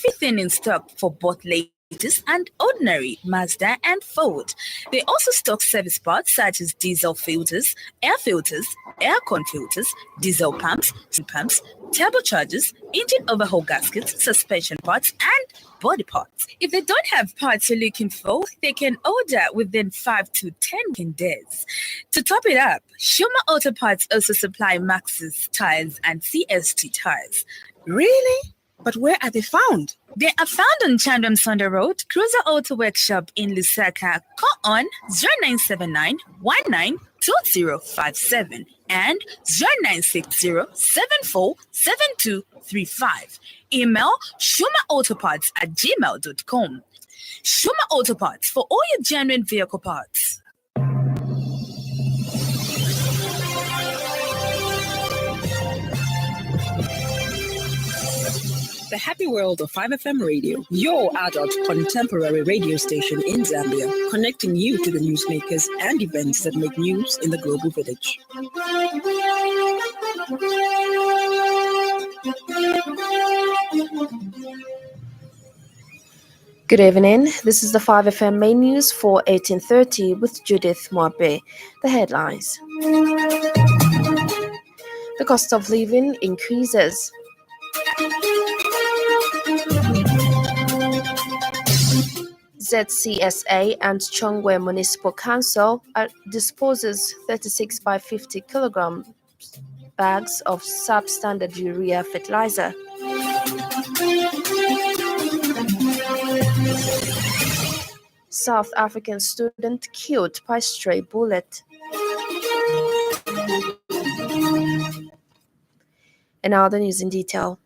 everything in stock for both latest and ordinary Mazda and Ford. They also stock service parts such as diesel filters, aircon filters, diesel pumps, turbochargers, engine overhaul gaskets, suspension parts, and body parts. If they don't have parts you're looking for, they can order within 5 to 10 working days. To top it up, Shuma Auto Parts also supply Maxxis tires and CST tires. Really? But where are they found? They are found on Chandram Sonda Road, Cruiser Auto Workshop in Lusaka. Call on 0979 192057 and 0960 747235. Email shumaautoparts@gmail.com. Shuma Auto Parts for all your genuine vehicle parts. The happy world of 5FM Radio, your adult contemporary radio station in Zambia, connecting you to the newsmakers and events that make news in the global village. Good evening. This is the 5FM main news for 18:30 with Judith Mwabe. The headlines. The cost of living increases. ZCSA and Chongwe Municipal Council disposes 36 by 50 kilogram bags of substandard urea fertilizer. South African student killed by stray bullet. And now the news in detail.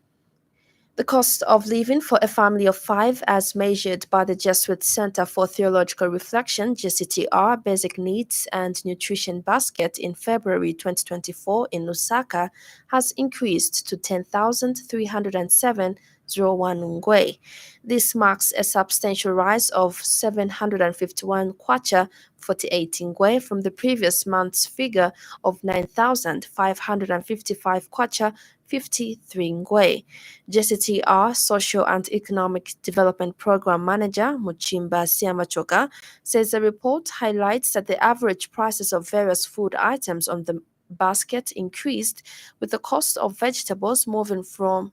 The cost of living for a family of 5, as measured by the Jesuit Center for Theological Reflection, JCTR, Basic Needs and Nutrition Basket in February 2024 in Lusaka, has increased to 10,307.01 ngwe. This marks a substantial rise of 751 kwacha 48 ngwe from the previous month's figure of 9,555 kwacha 53 ngwe. JCTR Social and Economic Development Program Manager Muchimba Siamachoka says the report highlights that the average prices of various food items on the basket increased, with the cost of vegetables moving to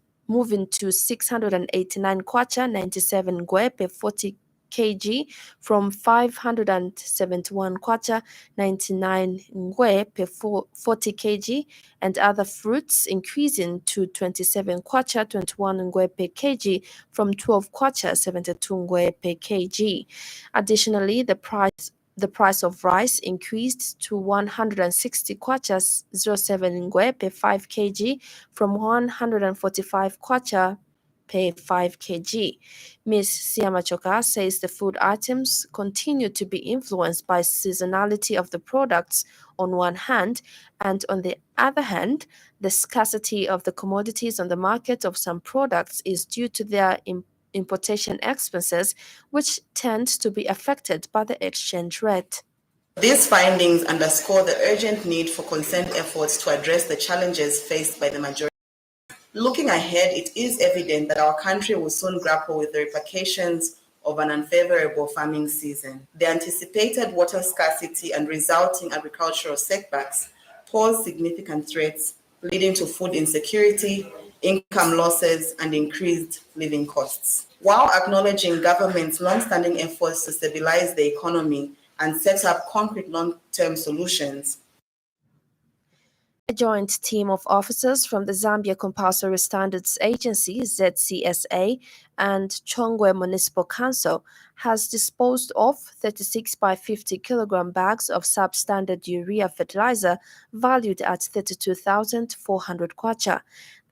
689 kwacha 97 ngwe per 40 kg from 571 kwacha 99 ngwe per 40 kg, and other fruits increasing to 27 kwacha 21 ngwe per kg from 12 kwacha 72 ngwe per kg. Additionally, the price of rice increased to 160 kwacha 07 ngwe per 5 kg from 145 kwacha per 5 kg. Ms. Siamachoka says the food items continue to be influenced by seasonality of the products on one hand, and on the other hand, the scarcity of the commodities on the market of some products is due to their importation expenses, which tend to be affected by the exchange rate. These findings underscore the urgent need for concerned efforts to address the challenges faced by the majority. Looking ahead, it is evident that our country will soon grapple with the repercussions of an unfavorable farming season. The anticipated water scarcity and resulting agricultural setbacks pose significant threats, leading to food insecurity, income losses, and increased living costs. While acknowledging government's long-standing efforts to stabilize the economy and set up concrete long-term solutions, a joint team of officers from the Zambia Compulsory Standards Agency, ZCSA, and Chongwe Municipal Council has disposed of 36 by 50 kilogram bags of substandard urea fertilizer valued at 32,400 kwacha.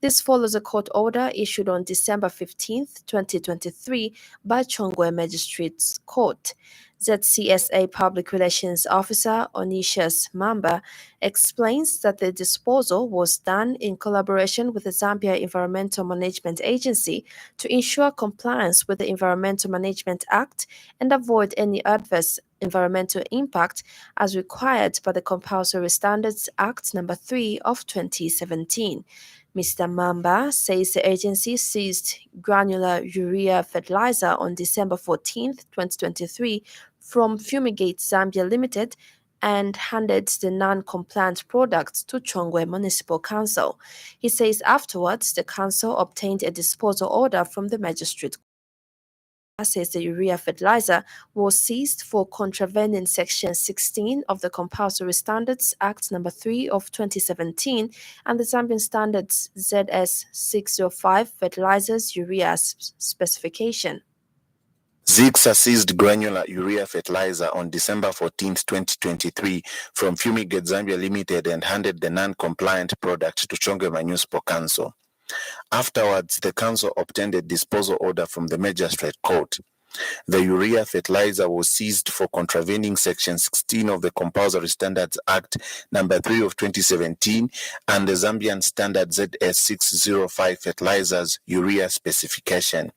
This follows a court order issued on December 15, 2023 by Chongwe Magistrates Court. ZCSA Public Relations Officer Onisius Mamba explains that the disposal was done in collaboration with the Zambia Environmental Management Agency to ensure compliance with the Environmental Management Act and avoid any adverse environmental impact as required by the Compulsory Standards Act No. 3 of 2017. Mr. Mamba says the agency seized granular urea fertilizer on December 14, 2023 from Fumigate Zambia Limited and handed the non-compliant products to Chongwe Municipal Council. He says afterwards the council obtained a disposal order from the magistrate. Says the urea fertilizer was seized for contravening Section 16 of the Compulsory Standards Act No. 3 of 2017 and the Zambian Standards ZS 605 fertilizers urea specification. ZICSA seized granular urea fertilizer on December 14, 2023 from Fumigate Zambia Limited and handed the non-compliant product to Chongwe Municipal Council. Afterwards, the council obtained a disposal order from the magistrate court. The urea fertilizer was seized for contravening Section 16 of the Compulsory Standards Act No. 3 of 2017 and the Zambian Standard ZS 605 fertilizers urea specification.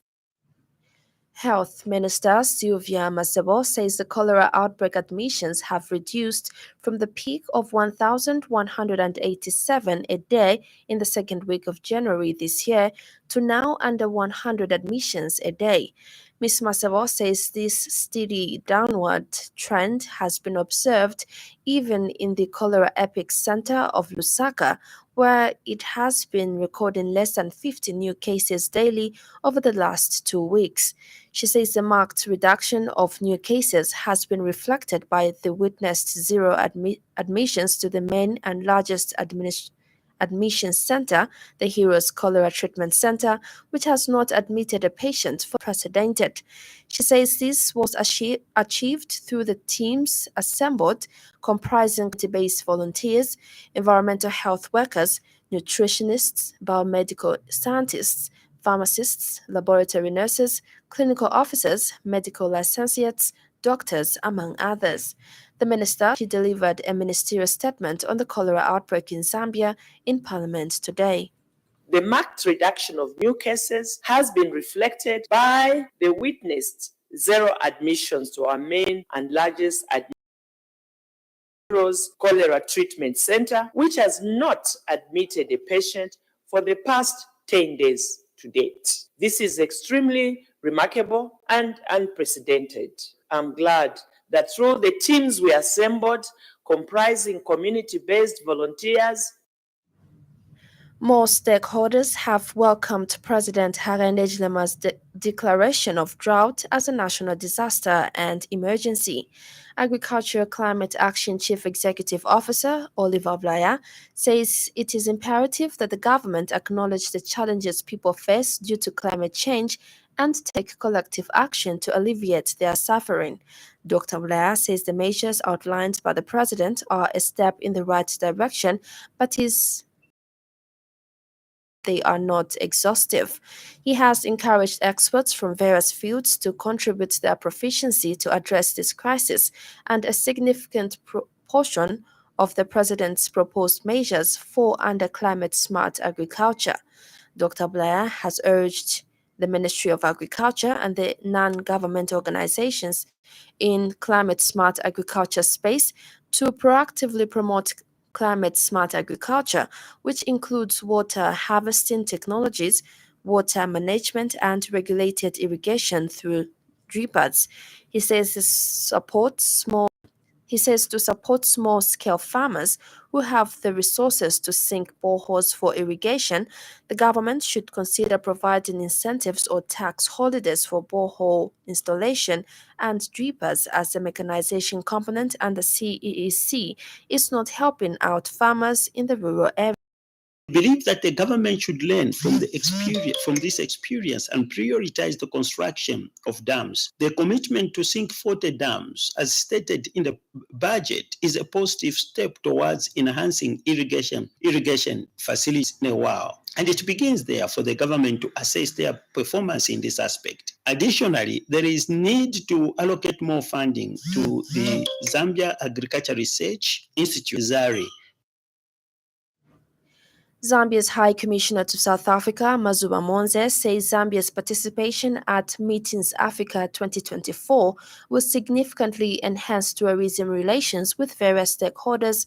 Health Minister Sylvia Masebo says the cholera outbreak admissions have reduced from the peak of 1,187 a day in the second week of January this year to now under 100 admissions a day. Ms. Masebo says this steady downward trend has been observed even in the cholera epic center of Lusaka, where it has been recording less than 50 new cases daily over the last 2 weeks. She says the marked reduction of new cases has been reflected by the witnessed zero admissions to the main and largest admission center, the Heroes Cholera Treatment Center, which has not admitted a patient for unprecedented. She says this was achieved through the teams assembled, comprising community-based volunteers, environmental health workers, nutritionists, biomedical scientists, pharmacists, laboratory nurses, clinical officers, medical licentiates, doctors, among others. The minister delivered a ministerial statement on the cholera outbreak in Zambia in Parliament today. The marked reduction of new cases has been reflected by the witnessed zero admissions to our main and largest Heroes Cholera Treatment Center, which has not admitted a patient for the past 10 days to date. This is extremely remarkable and unprecedented. I'm glad that through the teams we assembled, comprising community-based volunteers, more stakeholders have welcomed President Hakainde Hichilema's declaration of drought as a national disaster and emergency. Agricultural Climate Action Chief Executive Officer Oliver Blaya says it is imperative that the government acknowledge the challenges people face due to climate change and take collective action to alleviate their suffering. Dr. Blaya says the measures outlined by the president are a step in the right direction, but they are not exhaustive. He has encouraged experts from various fields to contribute their proficiency to address this crisis, and a significant portion of the president's proposed measures fall under climate-smart agriculture. Dr. Blaya has urged the Ministry of Agriculture and the non-government organizations in climate-smart agriculture space to proactively promote climate-smart agriculture, which includes water harvesting technologies, water management, and regulated irrigation through drippers. He says to support small-scale farmers who have the resources to sink boreholes for irrigation, the government should consider providing incentives or tax holidays for borehole installation and drippers, as the mechanization component under CEEC is not helping out farmers in the rural areas. I believe that the government should learn from this experience and prioritize the construction of dams. The commitment to sink 40 dams, as stated in the budget, is a positive step towards enhancing irrigation facilities in a while. And it begins there for the government to assess their performance in this aspect. Additionally, there is need to allocate more funding to the Zambia Agriculture Research Institute, ZARI. Zambia's High Commissioner to South Africa, Mazuba Monze, says Zambia's participation at Meetings Africa 2024 will significantly enhance tourism relations with various stakeholders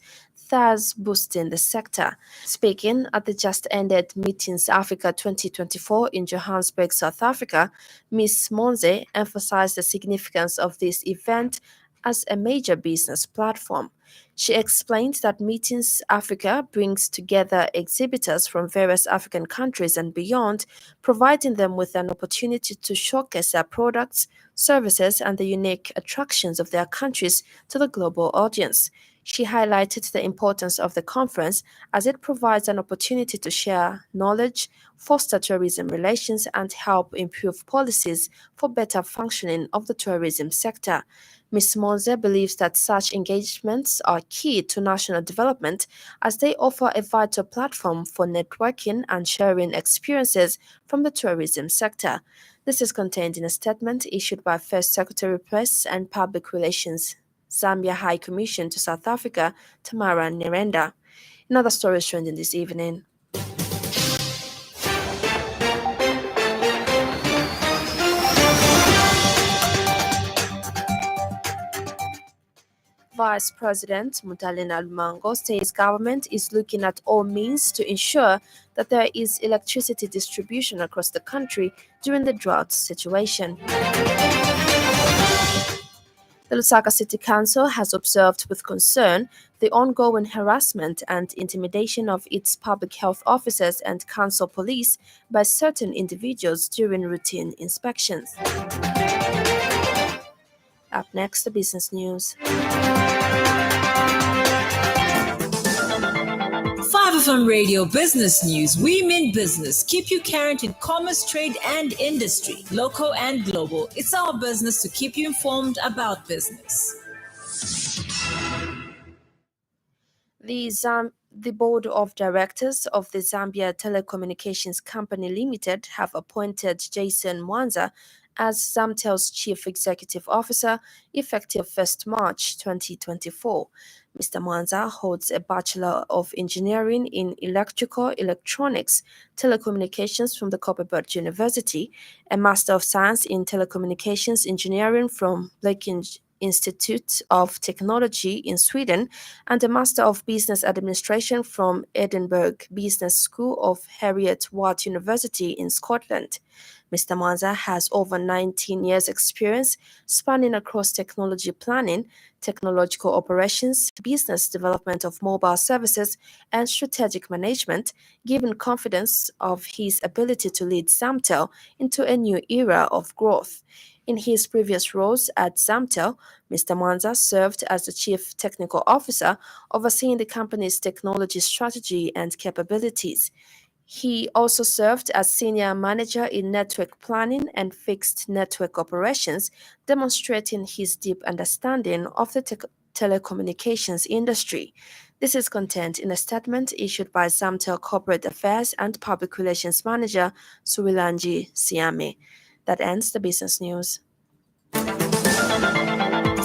thus boosting the sector. Speaking at the just-ended Meetings Africa 2024 in Johannesburg, South Africa, Ms. Monze emphasized the significance of this event as a major business platform. She explained that Meetings Africa brings together exhibitors from various African countries and beyond, providing them with an opportunity to showcase their products, services, and the unique attractions of their countries to the global audience. She highlighted the importance of the conference as it provides an opportunity to share knowledge, foster tourism relations, and help improve policies for better functioning of the tourism sector. Ms. Monze believes that such engagements are key to national development as they offer a vital platform for networking and sharing experiences from the tourism sector. This is contained in a statement issued by First Secretary Press and Public Relations, Zambia High Commission to South Africa, Tamara Nerenda. Another story is trending this evening. Vice President Mutalina Lumango says government is looking at all means to ensure that there is electricity distribution across the country during the drought situation. The Lusaka City Council has observed with concern the ongoing harassment and intimidation of its public health officers and council police by certain individuals during routine inspections. Up next, the business news. 5FM Radio Business News. We mean business. Keep you current in commerce, trade, and industry, local and global. It's our business to keep you informed about business. The board of directors of the Zambia Telecommunications Company Limited have appointed Jason Mwanza as Zamtel's Chief Executive Officer effective 1st March 2024. Mr. Mwanza holds a Bachelor of Engineering in Electrical Electronics Telecommunications from the Copperbelt University, a Master of Science in Telecommunications Engineering from Blekinge Institute of Technology in Sweden, and a Master of Business Administration from Edinburgh Business School of Heriot-Watt University in Scotland. Mr. Mwanza has over 19 years' experience spanning across technology planning, technological operations, business development of mobile services, and strategic management, giving confidence of his ability to lead Zamtel into a new era of growth. In his previous roles at Zamtel, Mr. Mwanza served as the Chief Technical Officer, overseeing the company's technology strategy and capabilities. He also served as Senior Manager in Network Planning and Fixed Network Operations, demonstrating his deep understanding of the telecommunications industry. This is contained in a statement issued by Zamtel Corporate Affairs and Public Relations Manager Suwilanji Siame. That ends the business news.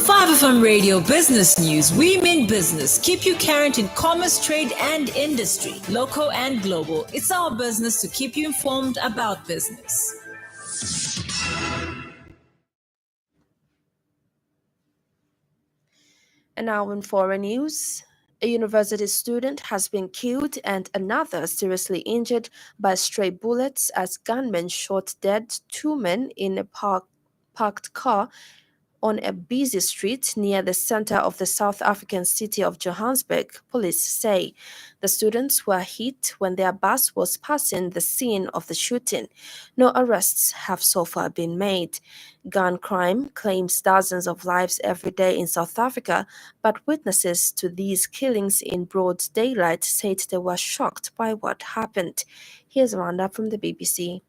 5FM Radio Business News. We mean business. Keep you current in commerce, trade, and industry, local and global. It's our business to keep you informed about business. And now in foreign news. A university student has been killed and another seriously injured by stray bullets as gunmen shot dead two men in a parked car on a busy street near the center of the South African city of Johannesburg, police say. The students were hit when their bus was passing the scene of the shooting. No arrests have so far been made. Gun crime claims dozens of lives every day in South Africa, but witnesses to these killings in broad daylight said they were shocked by what happened. Here's Amanda from the BBC.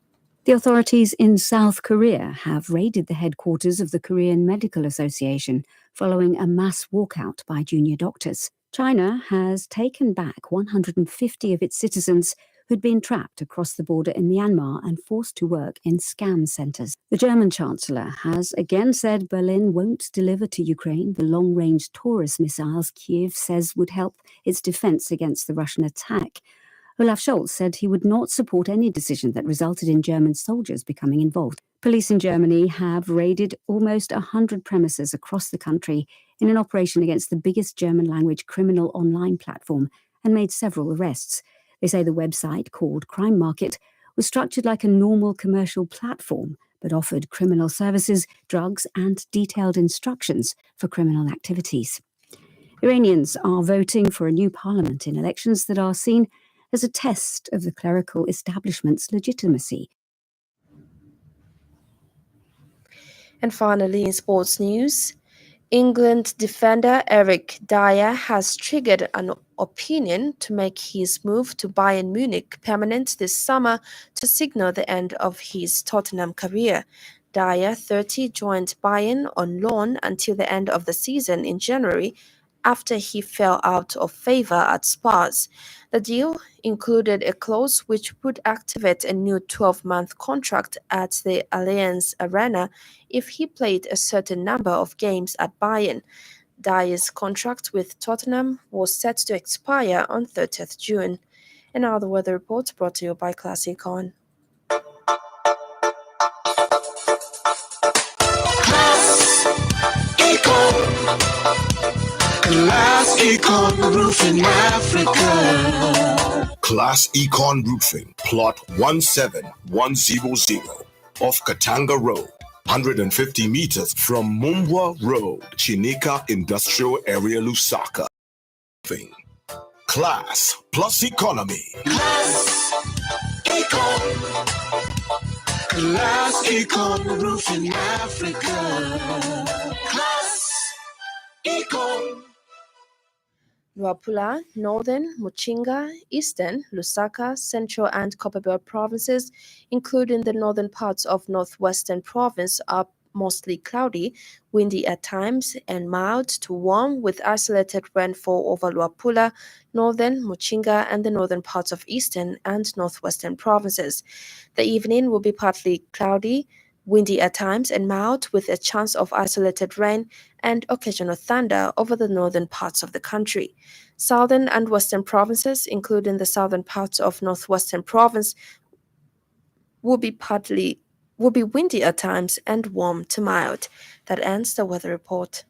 The authorities in South Korea have raided the headquarters of the Korean Medical Association following a mass walkout by junior doctors. China has taken back 150 of its citizens who'd been trapped across the border in Myanmar and forced to work in scam centres. The German Chancellor has again said Berlin won't deliver to Ukraine the long-range Taurus missiles Kyiv says would help its defence against the Russian attack. Olaf Scholz said he would not support any decision that resulted in German soldiers becoming involved. Police in Germany have raided almost 100 premises across the country in an operation against the biggest German-language criminal online platform and made several arrests. They say the website, called Crime Market, was structured like a normal commercial platform, but offered criminal services, drugs, and detailed instructions for criminal activities. Iranians are voting for a new parliament in elections that are seen as a test of the clerical establishment's legitimacy. And finally, in sports news, England defender Eric Dyer has triggered an opinion to make his move to Bayern Munich permanent this summer to signal the end of his Tottenham career. Dyer, 30, joined Bayern on loan until the end of the season in January after he fell out of favour at Spurs. The deal included a clause which would activate a new 12-month contract at the Allianz Arena if he played a certain number of games at Bayern. Dyer's contract with Tottenham was set to expire on 30th June. And now the weather report brought to you by Classicon. Class Econ Roofing Africa. Class Econ Roofing, plot 17100 off Katanga Road, 150 meters from Mumbwa Road, Chinika Industrial Area, Lusaka. Class plus economy. Class Econ. Class Econ Roofing Africa. Class Econ. Luapula, Northern, Muchinga, Eastern, Lusaka, Central and Copperbelt provinces, including the northern parts of Northwestern Province, are mostly cloudy, windy at times, and mild to warm with isolated rainfall over Luapula, Northern, Muchinga, and the northern parts of Eastern and Northwestern Provinces. The evening will be partly cloudy, windy at times, and mild with a chance of isolated rain and occasional thunder over the northern parts of the country. Southern and western provinces, including the southern parts of Northwestern Province, will be windy at times and warm to mild. That ends the weather report.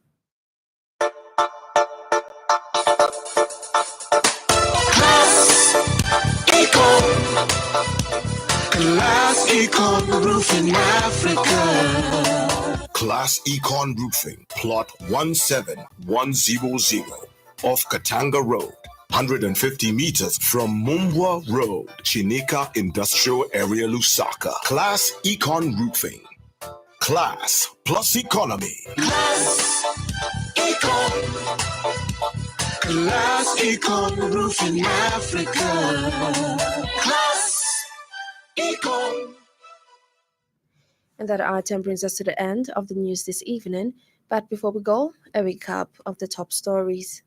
Class Econ Roofing Africa. Class Econ Roofing, plot 17100 off Katanga Road, 150 meters from Mumbwa Road, Chinika Industrial Area, Lusaka. Class Econ Roofing. Class plus economy. Class Econ. Class Econ Roofing Africa. Class Econ. And that item brings us to the end of the news this evening. But before we go, a recap of the top stories.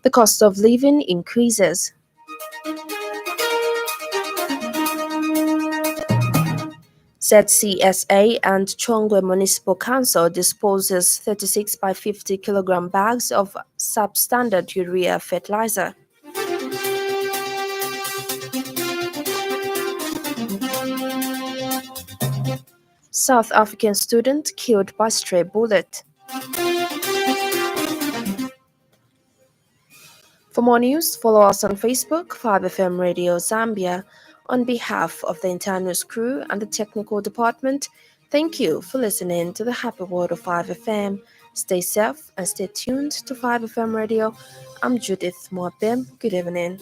The cost of living increases. ZCSA and Chongwe Municipal Council disposes 36 by 50 kilogram bags of substandard urea fertilizer. South African student killed by stray bullet. For more news, follow us on Facebook, 5FM Radio Zambia. On behalf of the entire news crew and the technical department, thank you for listening to the Happy World of 5FM. Stay safe and stay tuned to 5FM Radio. I'm Judith Mwapem. Good evening.